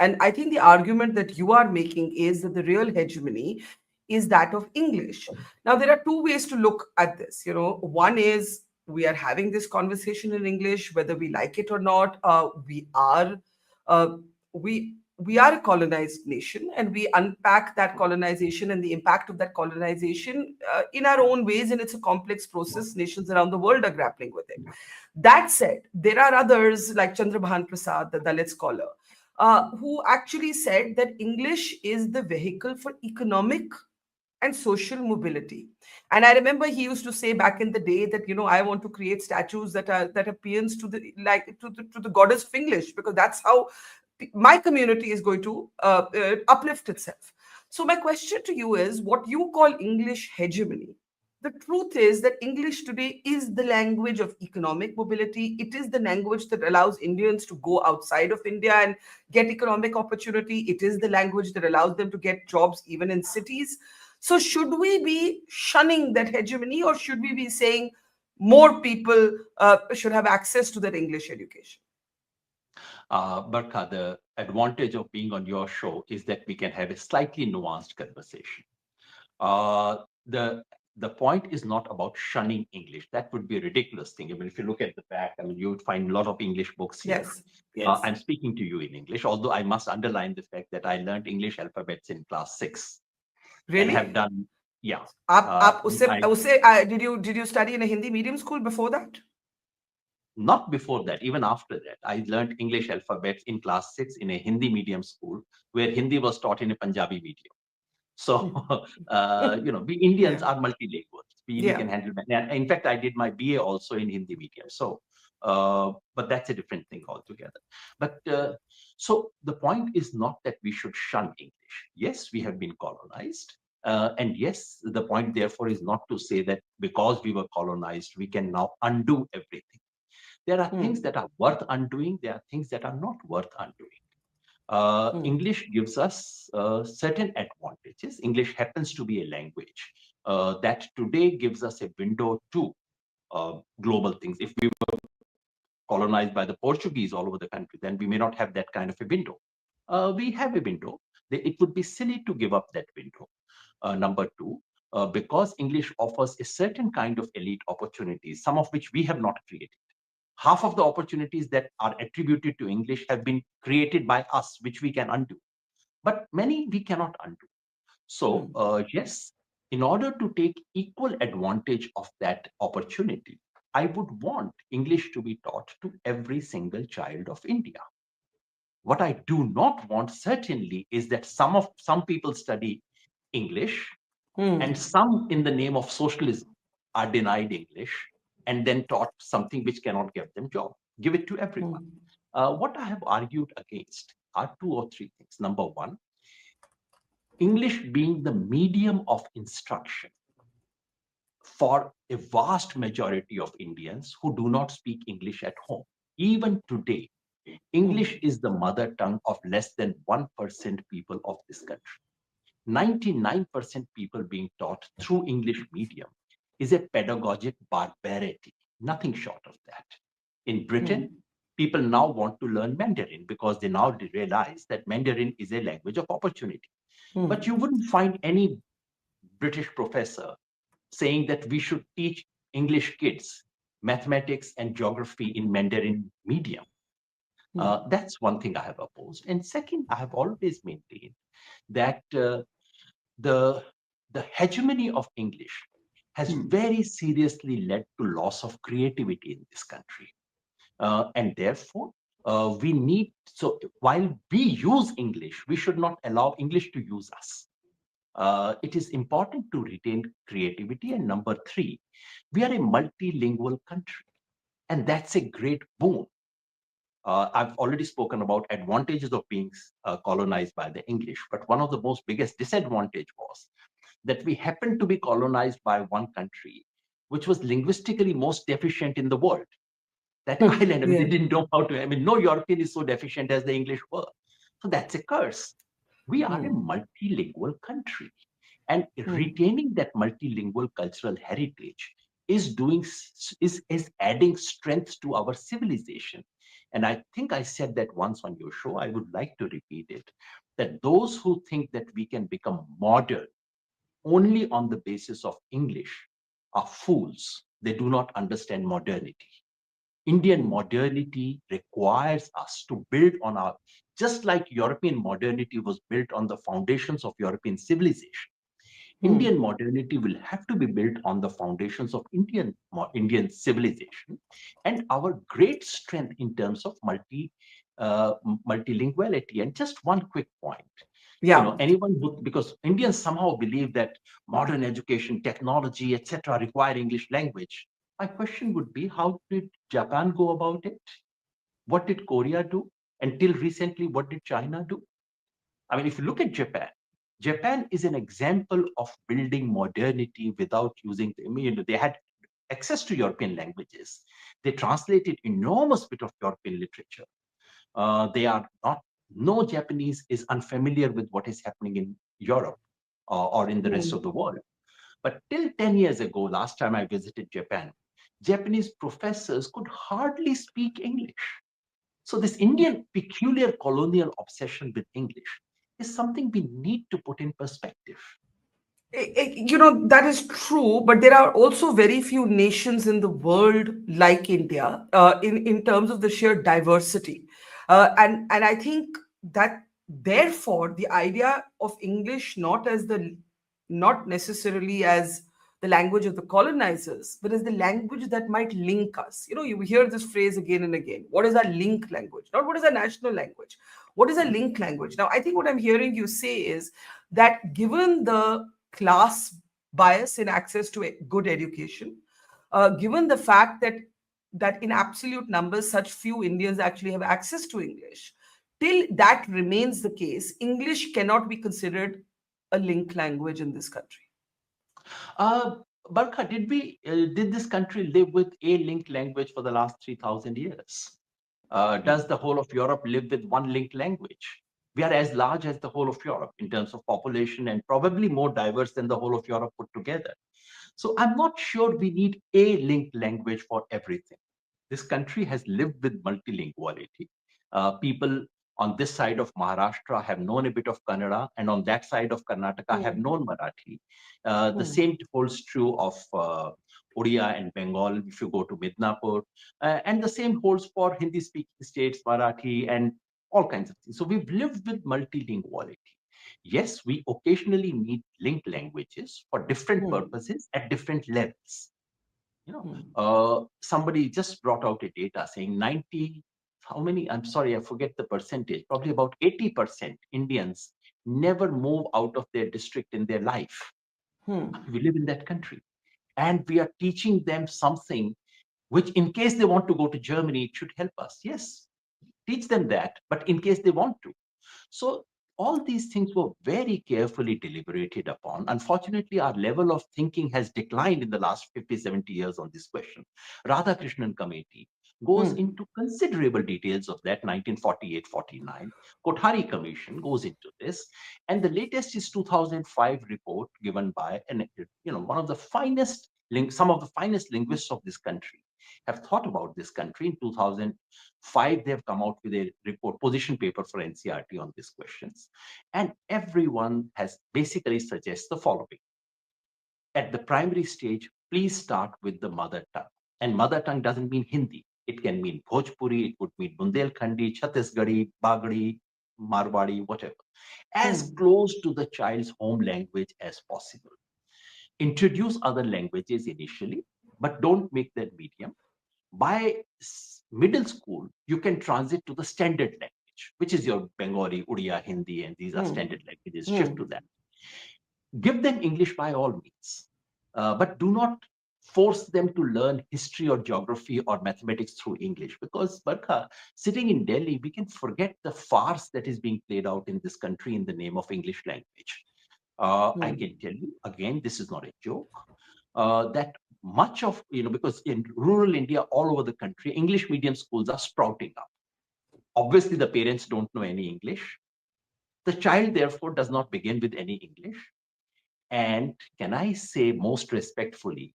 And I think the argument that you are making is that the real hegemony is that of English. Now, there are two ways to look at this. One is we are having this conversation in English, whether we like it or not. Uh, we are a colonized nation, and we unpack that colonization and the impact of that colonization in our own ways, and it's a complex process. Nations around the world are grappling with it. That said, there are others like Chandrabhan Prasad, the Dalit scholar, who actually said that English is the vehicle for economic and social mobility. And I remember he used to say back in the day that, I want to create statues that appeals to the goddess of English, because that's how my community is going to uplift itself. So my question to you is, what you call English hegemony, the truth is that English today is the language of economic mobility. It is the language that allows Indians to go outside of India and get economic opportunity. It is the language that allows them to get jobs even in cities. So should we be shunning that hegemony, or should we be saying more people should have access to that English education? Barkha, the advantage of being on your show is that we can have a slightly nuanced conversation. The point is not about shunning English. That would be a ridiculous thing. I mean, if you look at the back, I mean, you would find a lot of English books here. Yes, yes. I'm speaking to you in English, although I must underline the fact that I learned English alphabets in class 6. Really? And have done, yeah. Did you study in a Hindi medium school before that? Not before that, even after that. I learned English alphabets in class 6 in a Hindi medium school, where Hindi was taught in a Punjabi medium. So, we Indians are multilingual. We can handle that. In fact, I did my BA also in Hindi medium. So, but that's a different thing altogether. But so the point is not that we should shun English. Yes, we have been colonized. And yes, the point therefore is not to say that because we were colonized, we can now undo everything. There are things that are worth undoing. There are things that are not worth undoing. English gives us certain advantages. English happens to be a language that today gives us a window to global things. If we were colonized by the Portuguese all over the country, then we may not have that kind of a window. We have a window. It would be silly to give up that window. Number two, because English offers a certain kind of elite opportunities, some of which we have not created. Half of the opportunities that are attributed to English have been created by us, which we can undo. But many we cannot undo. So, yes, in order to take equal advantage of that opportunity, I would want English to be taught to every single child of India. What I do not want, certainly, is that some people study English and some, in the name of socialism, are denied English and then taught something which cannot give them job. Give it to everyone. What I have argued against are 2 or 3 things. Number one, English being the medium of instruction for a vast majority of Indians who do not speak English at home. Even today, English is the mother tongue of less than 1% people of this country. 99% people being taught through English medium is a pedagogic barbarity, nothing short of that. In Britain, people now want to learn Mandarin because they now realize that Mandarin is a language of opportunity. But you wouldn't find any British professor saying that we should teach English kids mathematics and geography in Mandarin medium. That's one thing I have opposed. And second, I have always maintained that the hegemony of English has very seriously led to loss of creativity in this country. And therefore, we need, so while we use English, we should not allow English to use us. It is important to retain creativity. And number three, we are a multilingual country, and that's a great boon. I've already spoken about advantages of being colonized by the English, but one of the most biggest disadvantage was that we happened to be colonized by one country which was linguistically most deficient in the world. That island, I mean, they didn't know how to, I mean, no European is so deficient as the English were. So that's a curse. We are a multilingual country, and retaining that multilingual cultural heritage is adding strength to our civilization. And I think I said that once on your show. I would like to repeat it, that those who think that we can become modern only on the basis of English are fools. They do not understand modernity. Indian Hmm. modernity requires us to build on our, just like European modernity was built on the foundations of European civilization. Hmm. Indian modernity will have to be built on the foundations of Indian civilization, and our great strength in terms of uh, multilinguality. And just one quick point, Yeah. anyone who, because Indians somehow believe that modern education, technology, etc., require English language. My question would be, how did Japan go about it? What did Korea do? Until recently, what did China do? I mean, if you look at Japan, Japan is an example of building modernity without using, they had access to European languages. They translated enormous bit of European literature. They are not, no Japanese is unfamiliar with what is happening in Europe or in the rest Hmm. of the world. But till 10 years ago, last time I visited Japan, Japanese professors could hardly speak English. So this Indian peculiar colonial obsession with English is something we need to put in perspective. That is true, but there are also very few nations in the world like India, in terms of the sheer diversity, and I think that therefore the idea of English not necessarily as the language of the colonizers, but as the language that might link us. You hear this phrase again and again. What is our link language? Not what is our national language. What is a link language? Now, I think what I'm hearing you say is that given the class bias in access to good education, given the fact that in absolute numbers, such few Indians actually have access to English, till that remains the case, English cannot be considered a link language in this country. Uh, Barkha, did this country live with a linked language for the last 3,000 years? Does the whole of Europe live with one linked language? We are as large as the whole of Europe in terms of population and probably more diverse than the whole of Europe put together. So I'm not sure we need a linked language for everything. This country has lived with multilinguality. People on this side of Maharashtra have known a bit of Kannada, and on that side of Karnataka have Hmm. known Marathi. The Hmm. same holds true of Odia and Bengal if you go to Midnapur. And the same holds for Hindi speaking states, Marathi, and all kinds of things. So we've lived with multilinguality. Yes, we occasionally need linked languages for different Hmm. purposes at different levels. Hmm. Somebody just brought out a data saying 90, how many, I'm sorry, I forget the percentage, probably about 80% Indians never move out of their district in their life. Hmm. We live in that country. And we are teaching them something which, in case they want to go to Germany, it should help us. Yes, teach them that, but in case they want to. So all these things were very carefully deliberated upon. Unfortunately, our level of thinking has declined in the last 50, 70 years on this question. Radhakrishnan Committee goes Hmm. into considerable details of that 1948-49. Kothari Commission goes into this. And the latest is 2005 report given by one of the finest, some of the finest linguists of this country have thought about this country. In 2005, they have come out with a report, position paper for NCRT on these questions. And everyone has basically suggests the following. At the primary stage, please start with the mother tongue. And mother tongue doesn't mean Hindi. It can mean Bhojpuri, it would mean Bundelkhandi, Chhattisgarhi, Bagri, Marwadi, whatever. As Hmm. close to the child's home language as possible. Introduce other languages initially, but don't make that medium. By middle school, you can transit to the standard language, which is your Bengali, Odia, Hindi, and these are Hmm. standard languages. Shift Hmm. to that. Give them English by all means, but do not force them to learn history or geography or mathematics through English. Because, Barkha, sitting in Delhi, we can forget the farce that is being played out in this country in the name of English language. I Hmm. can tell you, again, this is not a joke, that much of, because in rural India, all over the country, English medium schools are sprouting up. Obviously, the parents don't know any English. The child, therefore, does not begin with any English. And can I say most respectfully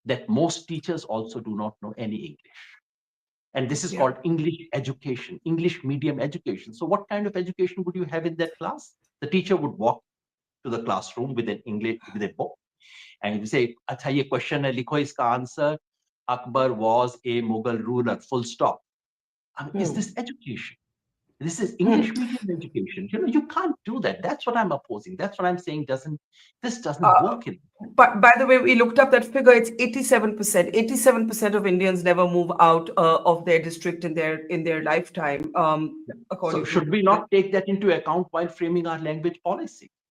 that most teachers also do not know any English? And this is Yeah. called English education, English medium education. So what kind of education would you have in that class? The teacher would walk to the classroom with an English with a book, and you say, "Acha ye question hai, likho iska answer. Akbar was a Mughal ruler. Full stop." I mean, is Hmm. this education? This is Hmm. English medium education. You can't do that. That's what I'm opposing. That's what I'm saying. This doesn't Uh, work in. but by the way, we looked up that figure. It's 87%. 87% of Indians never move out of their district in their lifetime, So according should to we the. not take that into account while framing our language policy?